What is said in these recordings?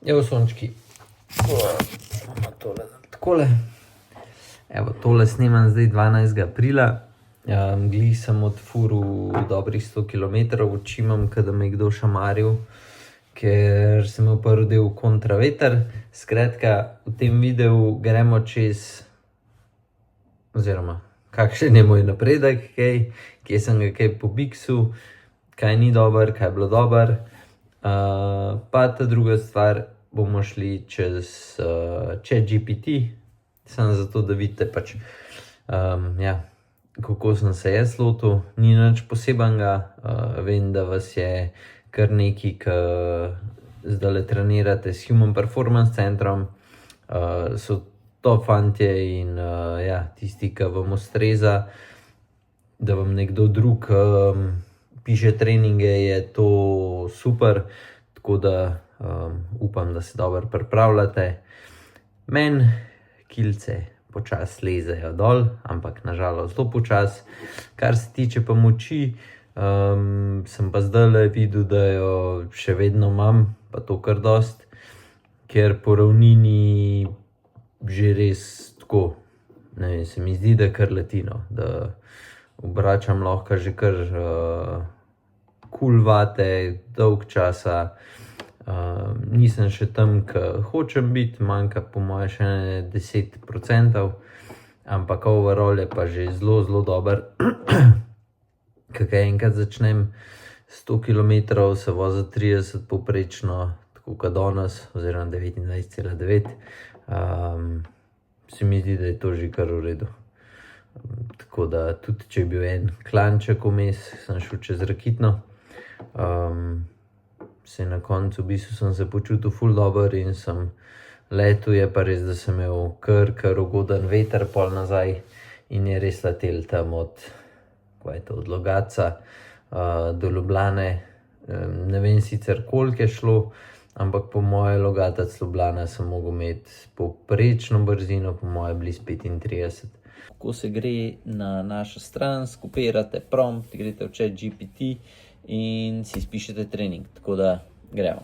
Evo sončki. Imamo tole takole. Evo, tole snemam zdaj 12. aprila. Glih sem odfuril dobrih 100 km, očimam, kada me je kdo šamaril, ker sem imel prvi del kontraveter. Skratka, v tem videu gremo čez, oziroma kakšen je moj napredek, kje sem ga kaj pobiksil, kaj ni dober, kaj je bilo dober. Pa ta druga stvar, bomo šli čez ChatGPT, samo zato, da vidite pač, kako sem se jaz lotil. Ni nič posebenega, vem, da vas je kar nekaj, ki zdajle trenirate s Human Performance centrom, so to fantje in tisti, ki vam ustreza, da vam nekdo drug piše treninge, je to super, tako da upam, da se dobro pripravljate. Meni kilce počasi lezejo dol, ampak nažalost zelo počasi. Kar se tiče pa moči, sem pa zdajle videl, da jo še vedno imam, pa to kar dost, ker po ravnini že res tako, ne vem, se mi zdi, da kar leti, no, da obračam lahko že kar cool vate, dolg časa. Nisem še tam, ki hočem biti, manjka po moje še 10%, ampak overall je pa že zelo, zelo dober. Kaj enkrat začnem 100 km, se voziti 30 povprečno, tako kot danes, oziroma 29,9, se mi zdi, da je to že kar v redu. Tako da tudi, če je bil en klanček vmes, sem šel čez Rakitno. Se na koncu, v bistvu sem se počutil ful dober in sem letel, je pa res, da sem imel kar ugoden veter pol nazaj in je res letel tam od Logatca do Ljubljane. Ne vem sicer, koliko je šlo, ampak po moje Logatec Ljubljana sem mogel imeti povprečno brzino, po moje blizu 35. Ko se gre na našo stran, skopirate prompt, greste v ChatGPT in si spišete trening, tako da gremo.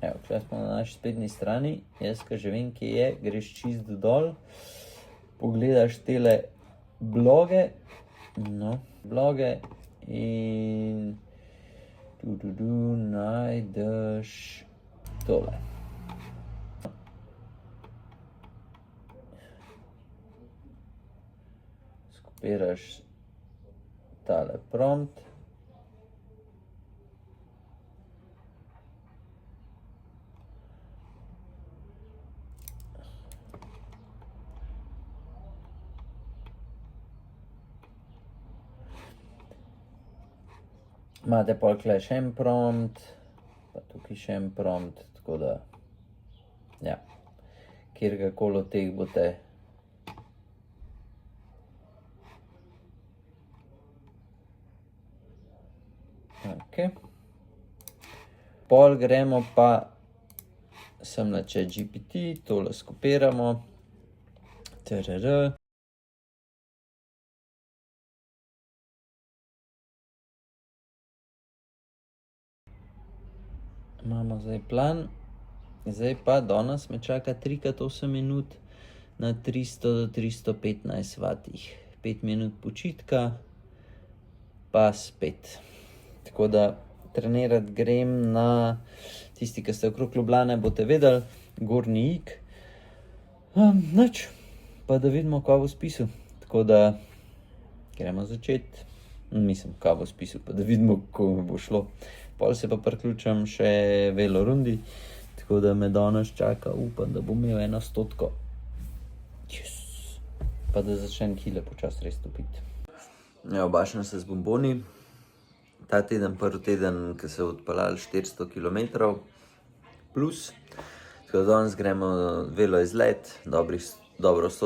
Evo, tukaj smo na naši spletni strani, jaz ka že vem, kje je, greš čisto dol, pogledaš tele bloge, in najdeš tole. Skopiraš tale prompt. Imate pol tukaj še en prompt, pa tukaj še en prompt, tako da, kjerkoli od teh boste. Pol gremo pa sem na ChatGPT, tole skopiramo. Imamo zdaj plan, zdaj pa danes me čaka 3x8 minut na 300 do 315 vatih. 5 minut počitka, pa spet. Tako da trenirati grem na, tisti, ki ste okrog Ljubljane, boste vedeli, Gornji Ig. Nič, pa da vidimo, kaj bo spisal. Tako da gremo začeti. Mislim, kaj bo spisal, pa da vidimo, kako mi bo šlo. Pol se pa priključam še velorundi, tako da me danes čaka, upam, da bom imel 100. Pa da začnem kile počasi res topiti. Obašam se z bomboni. Ta teden, prvi teden, ki se je odpeljal 400 km plus. Tako da danes gremo velo izlet, dobro 100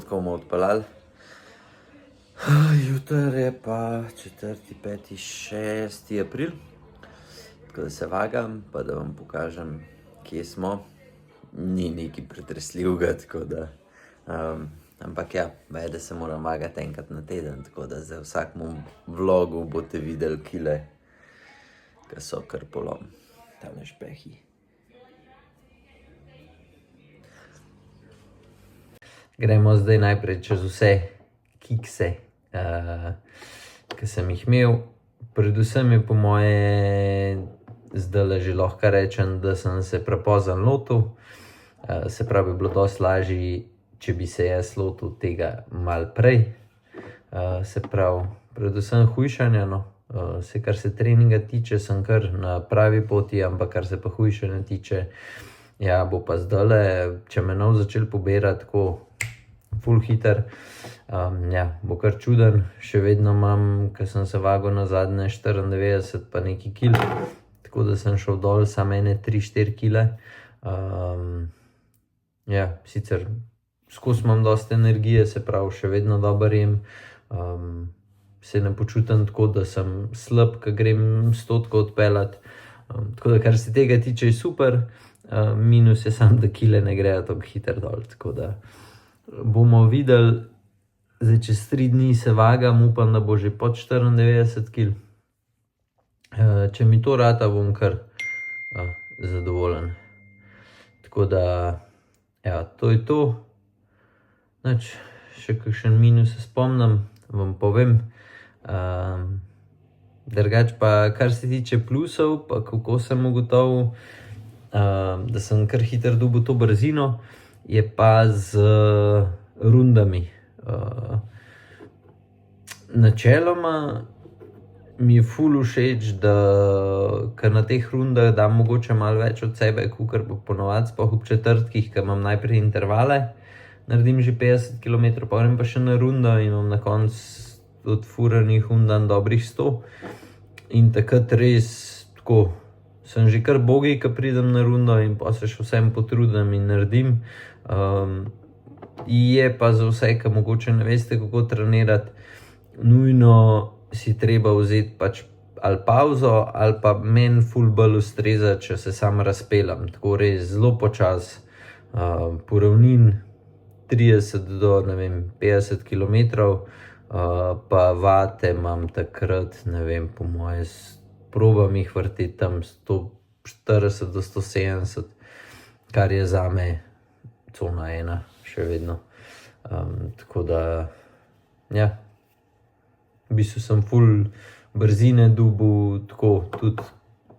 bomo odpeljali. Jutr je pa 4., 5., 6. april, tako da se vagam, pa da vam pokažem, kje smo. Ni nekaj pretresljivega, tako da, ampak da se moram vagati enkrat na teden, tako da za vsakem vlogu boste videli kile. ki so kar polom. Tale špehi. Gremo zdaj najprej čez vse kikse, ki sem jih imel. Predvsem je po moje zdajle že lahko rečem, da sem se prepozno lotil. Se pravi, bilo dosti lažje, če bi se jaz lotil tega malo prej. Se pravi, predvsem hujšanja, no. Se kar se treninga tiče, sem kar na pravi poti, ampak kar se pa hujšanja tiče, ja, bo pa zdajle, če me nov začel pobirati tako ful hiter, ja, bo kar čuden. Še vedno imam, ko sem se vagal nazadnje 94 pa neki kil, tako da sem šel dol samo ene 3-4 kile. Ja, sicer skozi imam dosti energije, se pravi, še vedno dobro jem. Se ne počutim tako, da sem slab, ko grem 100 odpeljati. Tako da, kar se tega tiče, je super. Minus je sam, da kile ne grejo tako hiter dol, tako da bomo videli. Zdaj, čez 3 dni se vagam, upam, da bo že pod 94 kil. Če mi to rata, bom kar zadovoljen. Tako da, ja, to je to. Nič, še kakšen minus se spomnim, vam povem. Drugače pa, kar se tiče plusov, pa kako sem ugotovil, da sem kar hitro dobil to brzino, je pa z rundami. Načeloma mi je ful všeč, da ker na teh rundah dam mogoče malo več od sebe, kakor pa ponovadi, sploh ob četrtkih, ker imam najprej intervale, naredim že 50 km, pa grem pa še na rundo in imam na koncu od furanih dan dobrih 100. In takrat res tako, sem že kar bogi, ko pridem na rundo in pa se še vsem potrudim in naredim. Je pa za vse, ki mogoče ne veste, kako trenirati, nujno si treba vzeti pač ali pauzo, ali pa meni ful bolj ustreza, če se sam razpeljem. Tako res zelo počas, po ravnin 30 do, ne vem, 50 kilometrov, pa vate imam takrat, ne vem, po moje, probam jih vrteti tam 140 do 170, kar je zame cona 1, še vedno. Tako da, ja, v bistvu sem ful brzine dobil, tako tudi,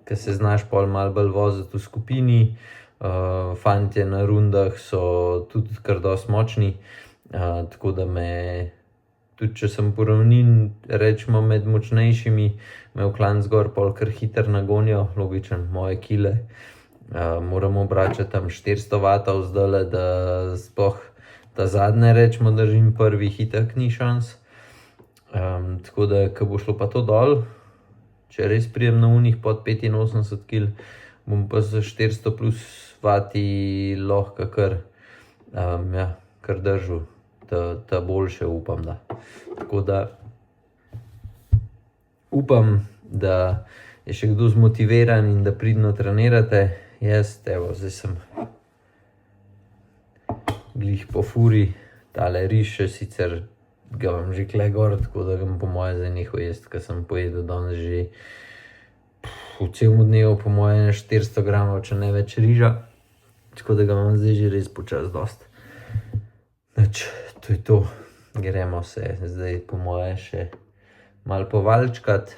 ker se znaš pol malo bolj voziti v skupini. Fantje na rundah so tudi kar dosti močni, tako da me, tudi če sem po ravnin, rečemo med močnejšimi, me v klanc gor pol kar hiter nagonijo, logičen, moje kile. Moramo obračati tam 400 vatov zdajle, da sploh ta zadnje, rečemo, držim prvi, itak ni šans. Tako da, ko bo šlo pa to dol, če res prijem na unih pod 85 kil, bom pa za 400 plus vati lahko kar, ja, kar držal. Ta boljše upam, da. Tako da upam, da je še kdo zmotiviran in da pridno trenirate. Jaz, evo, zdaj sem glih po furi, tale riž še sicer ga imam že kle gor, tako da ga po moje zdaj nehal jesti, ker sem pojedel danes že v celem dnevu po moje 400 gramov, če ne več riža. Tako da ga imam zdaj že res počas dost. Nič, to je to. Gremo se zdaj po moje še malo povalčkat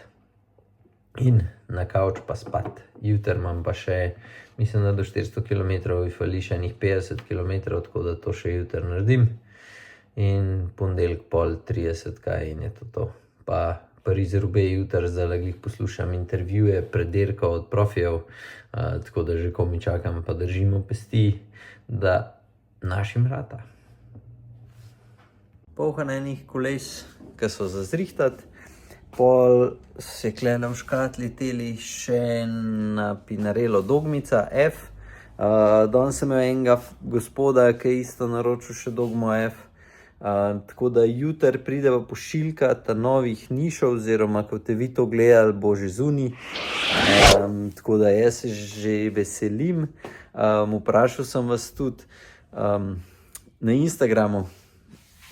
in na kavč pa spat. Jutri imam pa še, mislim, da do 400 km fali še enih 50 km, tako da to še jutri naredim. In ponedeljek pol 30 in je to. Pa Paris-Roubaix jutri, zdajle glih poslušam intervjuje pred dirko od profijev, tako da že komi čakam, pa držimo pesti, da našim rata. Polhan enih koles, ki so za zrihtati, pol se klene v škatli teli še na Pinarello Dogmica F. Danes sem imel enega gospoda, ki je isto naročil še Dogmo F. Tako da jutri pride pa pošiljka ta novih nišov, oziroma ko te vi to gledali, bo že zunaj. Tako da jaz se že veselim. Vprašal sem vas tudi na Instagramu.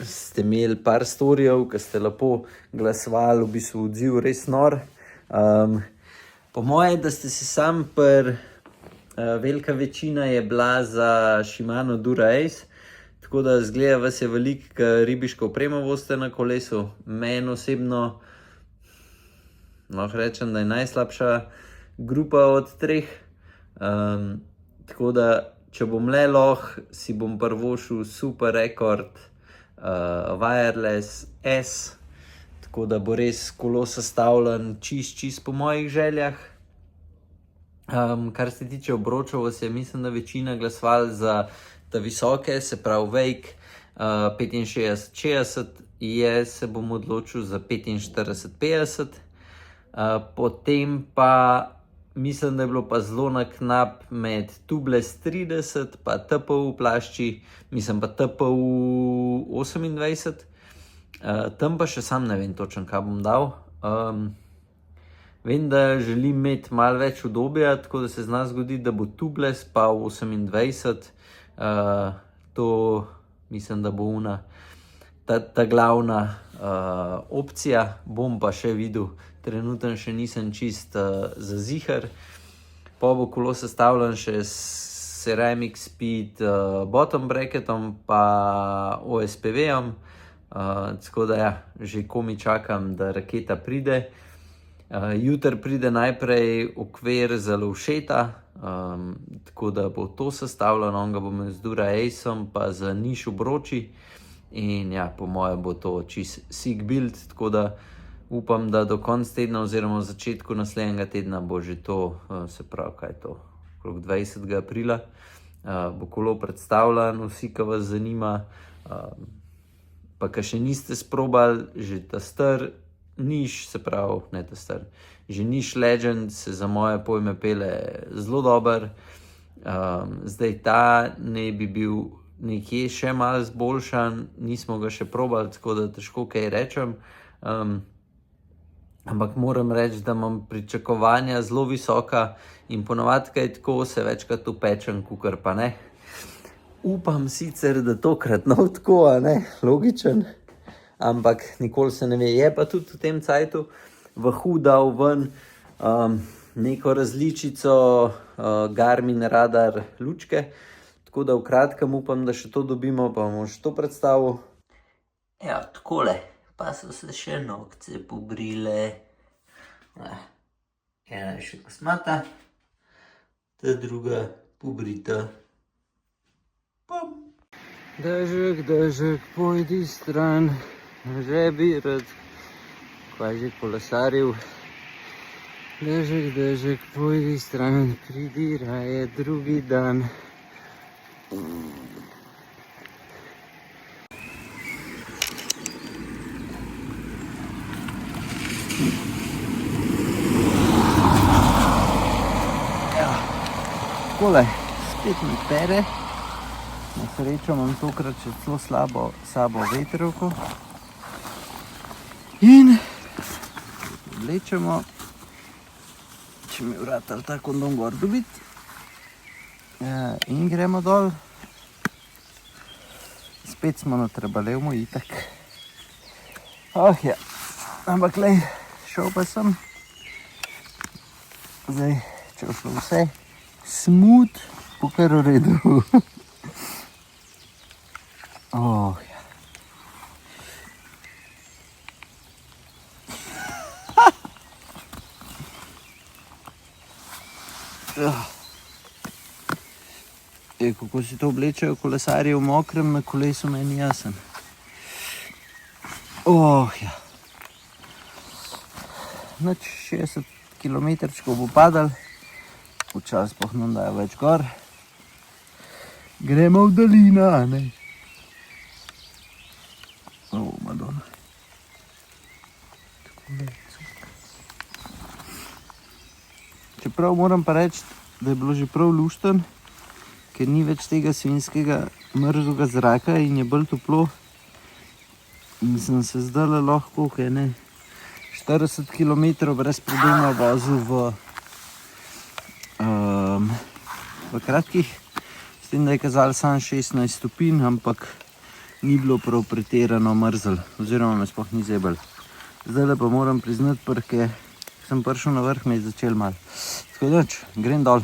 Ste imeli par storijev, ki ste lepo glasovali, v bistvu odziv res nor. Po moje, da ste se sam velika večina je bila za Shimano Dura Ace, tako da zgleda vas je veliko ribiško opremo voste na kolesu. Meni osebno lahko rečem, da je najslabša grupa od treh. Tako da, če bom le lahko, si bom privoščil Super Record Wireless S, tako da bo res kolo sestavljen čist po mojih željah. Kar se tiče obročev, vas je mislim, da večina glasovala za ta visoke, se pravi Wake 65-60, jaz se bom odločil za 45-50. Potem pa mislim, da je bilo pa zelo na knap med Tubeless 30 pa TPU plašči, mislim pa TPU 28. Tam pa še sam ne vem točno, kaj bom dal. Vem, da želim imeti malo več udobja, tako da se zna zgoditi, da bo Tubeless pa 28. To mislim, da bo ta glavna opcija. Bom pa še videl, trenutno še nisem čist zazihar. Pa bo kolo sestavljen še s Ceramic Speed bottom bracketom pa OSPV-om. Tako da ja, že komi čakam, da raketa pride. Jutri pride najprej okvir za Lovšeta, tako da bo to sestavljeno, on ga bom z Dura Aceom pa za niš obroči. In ja, po moje bo to čist sick build, tako da upam, da do konca tedna oziroma v začetku naslednjega tedna bo že to, se pravi, kaj je to, okrog 20. aprila, bo kolo predstavljen, vsi, ki vas zanima, pa ki še niste sprobali, že ta star niš, se pravi, ne ta star, že niš Legend se za moje pojme pele zelo dober. Zdaj ta ne bi bil nekje še malo zboljšan, nismo ga še probali, tako da težko kaj rečem. Ampak moram reči, da imam pričakovanja zelo visoka in ponovadi, kaj tako, se večkrat upečem, kukar pa ne. Upam sicer, da tokrat ne bo tako, a ne, logičen, ampak nikoli se ne ve. Je pa tudi v tem cajtu v dal ven neko različico Garmin Radar lučke, tako da v kratkem upam, da še to dobimo, pa bomo še to predstavil. Ja, takole, pa so se še nokce pobrile. Ena je še kosmata, ta druga pobrita. Dežek, dežek, pojdi stran, že bi rad, kaj že kolesaril. Dežek, dežek, pojdi stran, pridi raje drugi dan. Ja, takole, spet mi pere. Na srečo imam tokrat še celo slabo vetrovko. In vlečemo, če mi vratal ta kondom gor dobiti. In gremo dol. Spet smo na Trebalevmu, itak. Ja, ampak lej, šel pa sem. Zdaj, če šlo vse smooth, po kar v redu. Kako si to oblečajo kolesarji v mokrem na kolesu, meni jasen. Ja. Nič 60 kilometrčkov bo padal, včasih pa nam dajo več gor. Gremo v dolino, a ne? Madonna. Čeprav moram pa reči, da je bilo že prav lušten, ker ni več tega svinjskega mrzlega zraka in je bolj toplo. In sem se zdajle lahko, 40 km brez problema vozil v kratkih, s tem, da je kazalo samo 16 stopinj, ampak ni bilo prav pretirano mrzel, oziroma me sploh ni zebel. Zdajle pa moram priznati, prke sem prišel na vrh, me je začel mal. Tako da, grem dol.